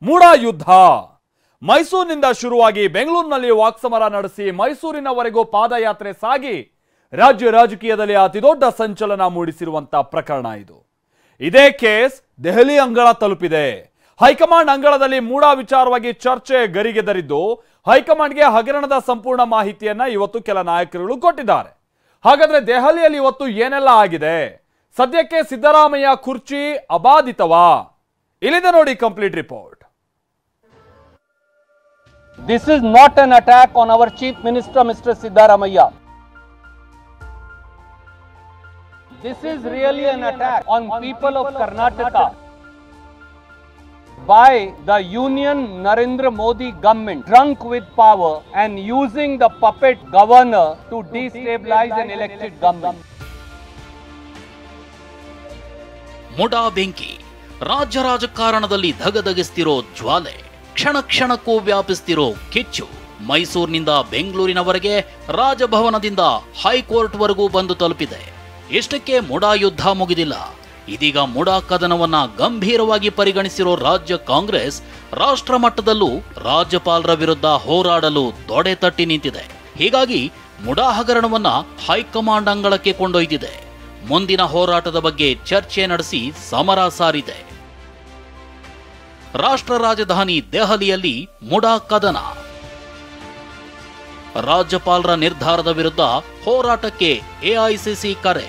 ಮೂಡ ಯುದ್ಧ ಮೈಸೂರಿನಿಂದ ಶುರುವಾಗಿ ಬೆಂಗಳೂರಿನಲ್ಲಿ ವಾಕ್ಸಮರ ನಡೆಸಿ ಮೈಸೂರಿನವರೆಗೂ ಪಾದಯಾತ್ರೆ ಸಾಗಿ ರಾಜ್ಯ ರಾಜಕೀಯದಲ್ಲಿ ಅತಿದೊಡ್ಡ ಸಂಚಲನ ಮೂಡಿಸಿರುವಂತಹ ಪ್ರಕರಣ ಇದು. ಇದೇ ಕೇಸ್ ದೆಹಲಿ ಅಂಗಳ ತಲುಪಿದೆ. ಹೈಕಮಾಂಡ್ ಅಂಗಳದಲ್ಲಿ ಮೂಡ ವಿಚಾರವಾಗಿ ಚರ್ಚೆ ಗರಿಗೆದರಿದ್ದು ಹೈಕಮಾಂಡ್ಗೆ ಹಗರಣದ ಸಂಪೂರ್ಣ ಮಾಹಿತಿಯನ್ನ ಇವತ್ತು ಕೆಲ ನಾಯಕರುಗಳು ಕೊಟ್ಟಿದ್ದಾರೆ. ಹಾಗಾದ್ರೆ ದೆಹಲಿಯಲ್ಲಿ ಇವತ್ತು ಏನೆಲ್ಲ ಆಗಿದೆ? ಸದ್ಯಕ್ಕೆ ಸಿದ್ದರಾಮಯ್ಯ ಕುರ್ಚಿ ಅಬಾಧಿತವಾ? ಇಲ್ಲಿದೆ ನೋಡಿ complete report. This is not an attack on our Chief Minister, Mr. Siddaramaiah. This is really an attack on people of Karnataka by the Union Narendra Modi government, drunk with power and using the puppet governor to destabilize an elected government. MUDA ಬೆಂಕಿ ರಾಜ್ಯ ರಾಜಕಾರಣದಲ್ಲಿ ಧಗಧಗಿಸ್ತಿರೋ ಜ್ವಾಲೆ, ಕ್ಷಣ ಕ್ಷಣಕ್ಕೂ ವ್ಯಾಪಿಸ್ತಿರೋ ಕಿಚ್ಚು ಮೈಸೂರಿನಿಂದ ಬೆಂಗಳೂರಿನವರೆಗೆ, ರಾಜಭವನದಿಂದ ಹೈಕೋರ್ಟ್ವರೆಗೂ ಬಂದು ತಲುಪಿದೆ. ಇಷ್ಟಕ್ಕೆ ಮುಡಾ ಯುದ್ಧ ಮುಗಿದಿಲ್ಲ. ಇದೀಗ ಮುಡಾ ಕದನವನ್ನ ಗಂಭೀರವಾಗಿ ಪರಿಗಣಿಸಿರೋ ರಾಜ್ಯ ಕಾಂಗ್ರೆಸ್ ರಾಷ್ಟ್ರ ಮಟ್ಟದಲ್ಲೂ ರಾಜ್ಯಪಾಲರ ವಿರುದ್ಧ ಹೋರಾಡಲು ತೊಡೆ ತಟ್ಟಿ ನಿಂತಿದೆ. ಹೀಗಾಗಿ ಮುಡಾ ಹಗರಣವನ್ನ ಹೈಕಮಾಂಡ್ ಅಂಗಳಕ್ಕೆ ಕೊಂಡೊಯ್ದಿದೆ. ಮುಂದಿನ ಹೋರಾಟದ ಬಗ್ಗೆ ಚರ್ಚೆ ನಡೆಸಿ ಸಮರ ಸಾರಿದೆ. ರಾಷ್ಟ್ರ ರಾಜಧಾನಿ ದೆಹಲಿಯಲ್ಲಿ ಮುಡಾ ಕದನ. ರಾಜ್ಯಪಾಲರ ನಿರ್ಧಾರದ ವಿರುದ್ಧ ಹೋರಾಟಕ್ಕೆ ಎಐಸಿಸಿ ಕರೆ.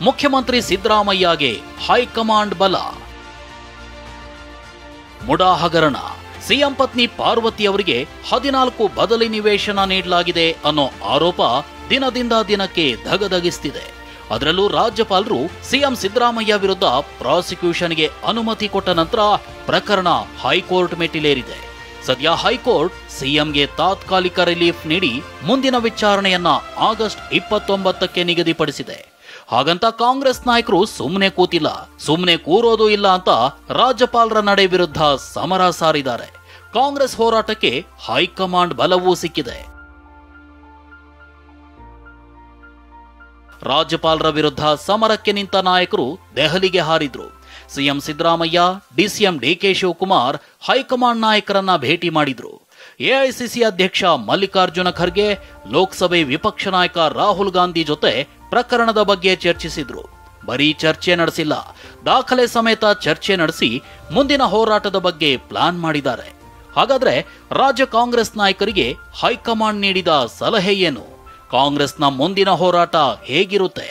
ಮುಖ್ಯಮಂತ್ರಿ ಸಿದ್ದರಾಮಯ್ಯಗೆ ಹೈಕಮಾಂಡ್ ಬಲ. ಮುಡಾ ಹಗರಣ. ಸಿಎಂ ಪತ್ನಿ ಪಾರ್ವತಿ ಅವರಿಗೆ 14 ಬದಲಿ ನಿವೇಶನ ನೀಡಲಾಗಿದೆ ಅನ್ನೋ ಆರೋಪ ದಿನದಿಂದ ದಿನಕ್ಕೆ ಧಗಧಗಿಸ್ತಿದೆ. ಅದರಲ್ಲೂ ರಾಜ್ಯಪಾಲರು ಸಿಎಂ ಸಿದ್ದರಾಮಯ್ಯ ವಿರುದ್ಧ ಪ್ರಾಸಿಕ್ಯೂಷನ್ಗೆ ಅನುಮತಿ ಕೊಟ್ಟ ನಂತರ ಪ್ರಕರಣ ಹೈಕೋರ್ಟ್ ಮೆಟ್ಟಿಲೇರಿದೆ. ಸದ್ಯ ಹೈಕೋರ್ಟ್ ಸಿಎಂಗೆ ತಾತ್ಕಾಲಿಕ ರಿಲೀಫ್ ನೀಡಿ ಮುಂದಿನ ವಿಚಾರಣೆಯನ್ನ ಆಗಸ್ಟ್ 29ಕ್ಕೆ ನಿಗದಿಪಡಿಸಿದೆ. ಹಾಗಂತ ಕಾಂಗ್ರೆಸ್ ನಾಯಕರು ಸುಮ್ಮನೆ ಕೂತಿಲ್ಲ, ಸುಮ್ಮನೆ ಕೂರೋದು ಇಲ್ಲ ಅಂತ ರಾಜ್ಯಪಾಲರ ನಡೆ ವಿರುದ್ಧ ಸಮರ ಸಾರಿದ್ದಾರೆ. ಕಾಂಗ್ರೆಸ್ ಹೋರಾಟಕ್ಕೆ ಹೈಕಮಾಂಡ್ ಬಲವೂ ಸಿಕ್ಕಿದೆ. ರಾಜ್ಯಪಾಲರ ವಿರುದ್ಧ ಸಮರಕ್ಕೆ ನಿಂತ ನಾಯಕರು ದೆಹಲಿಗೆ ಹಾರಿದ್ರು. CM Siddaramaiah, DCM DK Shivakumar high command ನಾಯಕರನ್ನ ಭೇಟಿ ಮಾಡಿದ್ರು. ಎಐಸಿಸಿ ಅಧ್ಯಕ್ಷ ಮಲ್ಲಿಕಾರ್ಜುನ ಖರ್ಗೆ, ಲೋಕಸಭೆ ವಿಪಕ್ಷ ನಾಯಕ ರಾಹುಲ್ ಗಾಂಧಿ ಜೊತೆ ಪ್ರಕರಣದ ಬಗ್ಗೆ ಚರ್ಚಿಸಿದ್ರು. ಬರೀ ಚರ್ಚೆ ನಡೆಸಿಲ್ಲ, ದಾಖಲೆ ಸಮೇತ ಚರ್ಚೆ ನಡೆಸಿ ಮುಂದಿನ ಹೋರಾಟದ ಬಗ್ಗೆ ಪ್ಲಾನ್ ಮಾಡಿದ್ದಾರೆ. ಹಾಗಾದ್ರೆ ರಾಜ್ಯ ಕಾಂಗ್ರೆಸ್ ನಾಯಕರಿಗೆ ಹೈಕಮಾಂಡ್ ನೀಡಿದ ಸಲಹೆ ಏನು? ಕಾಂಗ್ರೆಸ್ನ ಮುಂದಿನ ಹೋರಾಟ ಹೇಗಿರುತ್ತೆ?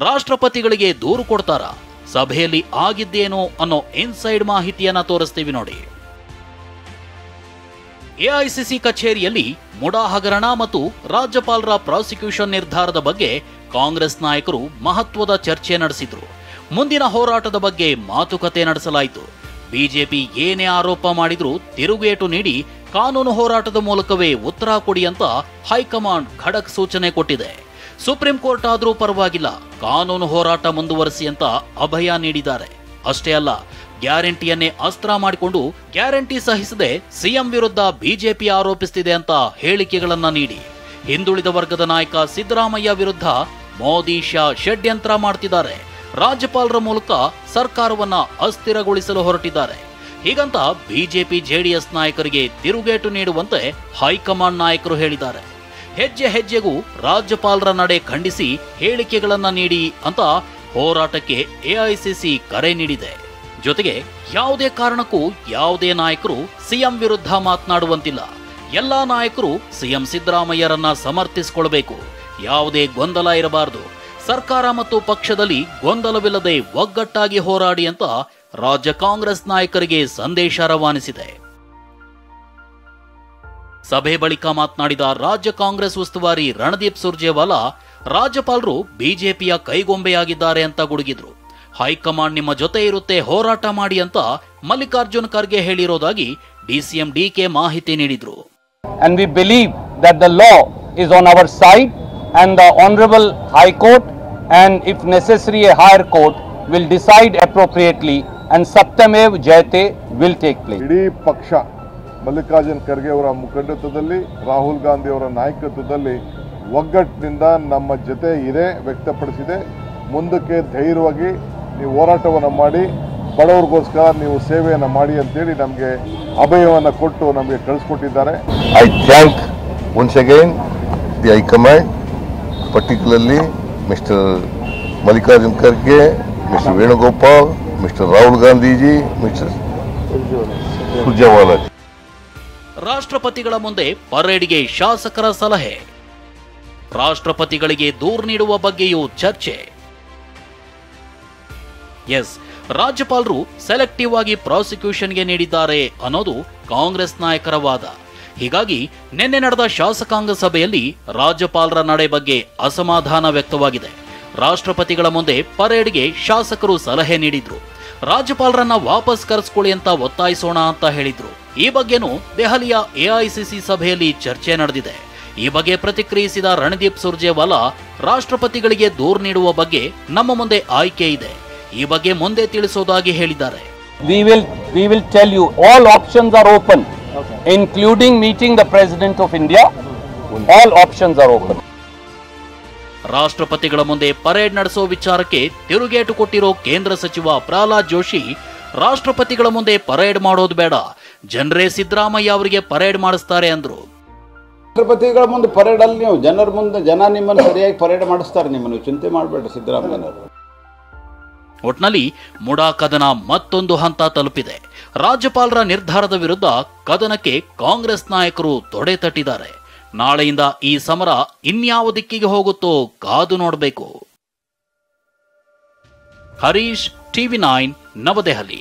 ರಾಷ್ಟ್ರಪತಿಗಳಿಗೆ ದೂರು ಕೊಡ್ತಾರ? ಸಭೆಯಲ್ಲಿ ಆಗಿದ್ದೇನೋ ಅನ್ನೋ ಇನ್ಸೈಡ್ ಮಾಹಿತಿಯನ್ನ ತೋರಿಸ್ತೀವಿ ನೋಡಿ. ಎಐಸಿಸಿ ಕಚೇರಿಯಲ್ಲಿ ಮುಡಾ ಹಗರಣ ಮತ್ತು ರಾಜ್ಯಪಾಲರ ಪ್ರಾಸಿಕ್ಯೂಷನ್ ನಿರ್ಧಾರದ ಬಗ್ಗೆ ಕಾಂಗ್ರೆಸ್ ನಾಯಕರು ಮಹತ್ವದ ಚರ್ಚೆ ನಡೆಸಿದ್ರು. ಮುಂದಿನ ಹೋರಾಟದ ಬಗ್ಗೆ ಮಾತುಕತೆ ನಡೆಸಲಾಯಿತು. ಬಿಜೆಪಿ ಏನೇ ಆರೋಪ ಮಾಡಿದ್ರೂ ತಿರುಗೇಟು ನೀಡಿ ಕಾನೂನು ಹೋರಾಟದ ಮೂಲಕವೇ ಉತ್ತರ ಕೊಡಿ ಅಂತ ಹೈಕಮಾಂಡ್ ಖಡಕ್ ಸೂಚನೆ ಕೊಟ್ಟಿದೆ. ಸುಪ್ರೀಂ ಕೋರ್ಟ್ ಆದರೂ ಪರವಾಗಿಲ್ಲ, ಕಾನೂನು ಹೋರಾಟ ಮುಂದುವರಿಸಿ ಅಂತ ಅಭಯ ನೀಡಿದ್ದಾರೆ. ಅಷ್ಟೇ ಅಲ್ಲ, ಗ್ಯಾರಂಟಿಯನ್ನೇ ಅಸ್ತ್ರ ಮಾಡಿಕೊಂಡು ಗ್ಯಾರಂಟಿ ಸಹಿಸದೆ ಸಿಎಂ ವಿರುದ್ಧ ಬಿಜೆಪಿ ಆರೋಪಿಸುತ್ತಿದೆ ಅಂತ ಹೇಳಿಕೆಗಳನ್ನ ನೀಡಿ ಹಿಂದುಳಿದ ವರ್ಗದ ನಾಯಕ ಸಿದ್ದರಾಮಯ್ಯ ವಿರುದ್ಧ ಮೋದಿ ಶಾ ಷಡ್ಯಂತ್ರ ಮಾಡ್ತಿದ್ದಾರೆ, ರಾಜ್ಯಪಾಲರ ಮೂಲಕ ಸರ್ಕಾರವನ್ನ ಅಸ್ಥಿರಗೊಳಿಸಲು ಹೊರಟಿದ್ದಾರೆ. ಹೀಗಂತ ಬಿಜೆಪಿ ಜೆಡಿಎಸ್ ನಾಯಕರಿಗೆ ತಿರುಗೇಟು ನೀಡುವಂತೆ ಹೈಕಮಾಂಡ್ ನಾಯಕರು ಹೇಳಿದ್ದಾರೆ. ಹೆಜ್ಜೆ ಹೆಜ್ಜೆಗೂ ರಾಜ್ಯಪಾಲರ ನಡೆ ಖಂಡಿಸಿ ಹೇಳಿಕೆಗಳನ್ನ ನೀಡಿ ಅಂತ ಹೋರಾಟಕ್ಕೆ ಎಐಸಿಸಿ ಕರೆ ನೀಡಿದೆ. ಜೊತೆಗೆ ಯಾವುದೇ ಕಾರಣಕ್ಕೂ ಯಾವುದೇ ನಾಯಕರು ಸಿಎಂ ವಿರುದ್ಧ ಮಾತನಾಡುವಂತಿಲ್ಲ. ಎಲ್ಲಾ ನಾಯಕರು ಸಿಎಂ ಸಿದ್ದರಾಮಯ್ಯರನ್ನ ಸಮರ್ಥಿಸಿಕೊಳ್ಳಬೇಕು. ಯಾವುದೇ ಗೊಂದಲ ಇರಬಾರದು. ಸರ್ಕಾರ ಮತ್ತು ಪಕ್ಷದಲ್ಲಿ ಗೊಂದಲವಿಲ್ಲದೆ ಒಗ್ಗಟ್ಟಾಗಿ ಹೋರಾಡಿ ಅಂತ ರಾಜ್ಯ ಕಾಂಗ್ರೆಸ್ ನಾಯಕರಿಗೆ ಸಂದೇಶ ರವಾನಿಸಿದೆ. ಸಭೆ ಬಳಿಕ ಮಾತನಾಡಿದ ರಾಜ್ಯ ಕಾಂಗ್ರೆಸ್ ಉಸ್ತುವಾರಿ ರಣದೀಪ್ ಸುರ್ಜೇವಾಲಾ, ರಾಜ್ಯಪಾಲರು ಬಿಜೆಪಿಯ ಕೈಗೊಂಬೆಯಾಗಿದ್ದಾರೆ ಅಂತ ಗುಡುಗಿದ್ರು. ಹೈಕಮಾಂಡ್ ನಿಮ್ಮ ಜೊತೆ ಇರುತ್ತೆ, ಹೋರಾಟ ಮಾಡಿ ಅಂತ ಮಲ್ಲಿಕಾರ್ಜುನ್ ಖರ್ಗೆ ಹೇಳಿರೋದಾಗಿ ಡಿಸಿಎಂ ಡಿಕೆ ಮಾಹಿತಿ ನೀಡಿದ್ರು. And we believe that the law is on our side and the Honorable High Court and if necessary a higher court will decide appropriately and Satyamev Jayate will take place. ಇಡೀ ಪಕ್ಷ ಮಲ್ಲಿಕಾರ್ಜುನ್ ಖರ್ಗೆ ಅವರ ಮುಖಂಡತ್ವದಲ್ಲಿ, ರಾಹುಲ್ ಗಾಂಧಿ ಅವರ ನಾಯಕತ್ವದಲ್ಲಿ ಒಗ್ಗಟ್ಟಿನಿಂದ ನಮ್ಮ ಜೊತೆ ಇದೆ ವ್ಯಕ್ತಪಡಿಸಿದೆ. ಮುಂದಕ್ಕೆ ಧೈರ್ಯವಾಗಿ ನೀವು ಹೋರಾಟವನ್ನು ಮಾಡಿ ಬಡವರಿಗೋಸ್ಕರ ನೀವು ಸೇವೆಯನ್ನು ಮಾಡಿ ಅಂತೇಳಿ ನಮಗೆ ಅಭಯವನ್ನು ಕೊಟ್ಟು ನಮಗೆ ಕಳಿಸ್ಕೊಟ್ಟಿದ್ದಾರೆ. I thank once again the High Command, particularly Mr. Mallikarjun Kharge, Mr. Venugopal, Mr. Rahul Gandhi ji, Mr. Surjewala ji. ರಾಷ್ಟ್ರಪತಿಗಳ ಮುಂದೆ ಪರೇಡ್ಗೆ ಶಾಸಕರ ಸಲಹೆ, ರಾಷ್ಟ್ರಪತಿಗಳಿಗೆ ದೂರು ನೀಡುವ ಬಗ್ಗೆಯೂ ಚರ್ಚೆ. ಎಸ್, ರಾಜ್ಯಪಾಲರು ಸೆಲೆಕ್ಟಿವ್ ಆಗಿ ಪ್ರಾಸಿಕ್ಯೂಷನ್ಗೆ ನೀಡಿದ್ದಾರೆ ಅನ್ನೋದು ಕಾಂಗ್ರೆಸ್ ನಾಯಕರ ವಾದ. ಹೀಗಾಗಿ ನಿನ್ನೆ ನಡೆದ ಶಾಸಕಾಂಗ ಸಭೆಯಲ್ಲಿ ರಾಜ್ಯಪಾಲರ ನಡೆ ಬಗ್ಗೆ ಅಸಮಾಧಾನ ವ್ಯಕ್ತವಾಗಿದೆ. ರಾಷ್ಟ್ರಪತಿಗಳ ಮುಂದೆ ಪರೇಡ್ಗೆ ಶಾಸಕರು ಸಲಹೆ ನೀಡಿದ್ರು. ರಾಜ್ಯಪಾಲರನ್ನ ವಾಪಸ್ ಕರೆಸ್ಕೊಳ್ಳಿ ಅಂತ ಒತ್ತಾಯಿಸೋಣ ಅಂತ ಹೇಳಿದ್ರು. ಈ ಬಗ್ಗೆನೂ ದೆಹಲಿಯ ಎಐಸಿಸಿ ಸಭೆಯಲ್ಲಿ ಚರ್ಚೆ ನಡೆದಿದೆ. ಈ ಬಗ್ಗೆ ಪ್ರತಿಕ್ರಿಯಿಸಿದ ರಣದೀಪ್ ಸುರ್ಜೇವಾಲಾ, ರಾಷ್ಟ್ರಪತಿಗಳಿಗೆ ದೂರು ನೀಡುವ ಬಗ್ಗೆ ನಮ್ಮ ಮುಂದೆ ಆಯ್ಕೆ ಇದೆ, ಈ ಬಗ್ಗೆ ಮುಂದೆ ತಿಳಿಸೋದಾಗಿ ಹೇಳಿದ್ದಾರೆ. We will tell you all options are open, including meeting the President of India. All options are open. ರಾಷ್ಟ್ರಪತಿಗಳ ಮುಂದೆ ಪರೇಡ್ ನಡೆಸೋ ವಿಚಾರಕ್ಕೆ ತಿರುಗೇಟು ಕೊಟ್ಟಿರೋ ಕೇಂದ್ರ ಸಚಿವ ಪ್ರಹ್ಲಾದ್ ಜೋಶಿ, ರಾಷ್ಟ್ರಪತಿಗಳ ಮುಂದೆ ಪರೇಡ್ ಮಾಡೋದು ಬೇಡ, ಜನರೇ ಸಿದ್ದರಾಮಯ್ಯ ಅವರಿಗೆ ಪರೇಡ್ ಮಾಡಿಸ್ತಾರೆ ಅಂದ್ರು. ರಾಷ್ಟ್ರಪತಿಗಳ ಮುಂದೆ ಪರೇಡ್ ಅಲ್ಲಿ ನೀವು ಜನರ ಮುಂದೆ ಜನ ನಿಮ್ಮನ್ನು ಸರಿಯಾಗಿ ಪರೇಡ್ ಮಾಡಿಸ್ತಾರೆ, ನಿಮ್ಮನ್ನು ಚಿಂತೆ ಮಾಡಬೇಡ್ರಿ ಸಿದ್ದರಾಮಯ್ಯನವರು. ಒಟ್ನಲ್ಲಿ ಮುಡಾ ಕದನ ಮತ್ತೊಂದು ಹಂತ ತಲುಪಿದೆ. ರಾಜ್ಯಪಾಲರ ನಿರ್ಧಾರದ ವಿರುದ್ಧ ಕದನಕ್ಕೆ ಕಾಂಗ್ರೆಸ್ ನಾಯಕರು ತೊಡೆ ತಟ್ಟಿದ್ದಾರೆ. ನಾಳೆಯಿಂದ ಈ ಸಮರ ಇನ್ಯಾವ ದಿಕ್ಕಿಗೆ ಹೋಗುತ್ತೋ ಕಾದು ನೋಡಬೇಕು. ಹರೀಶ್, TV9, ನವದೆಹಲಿ.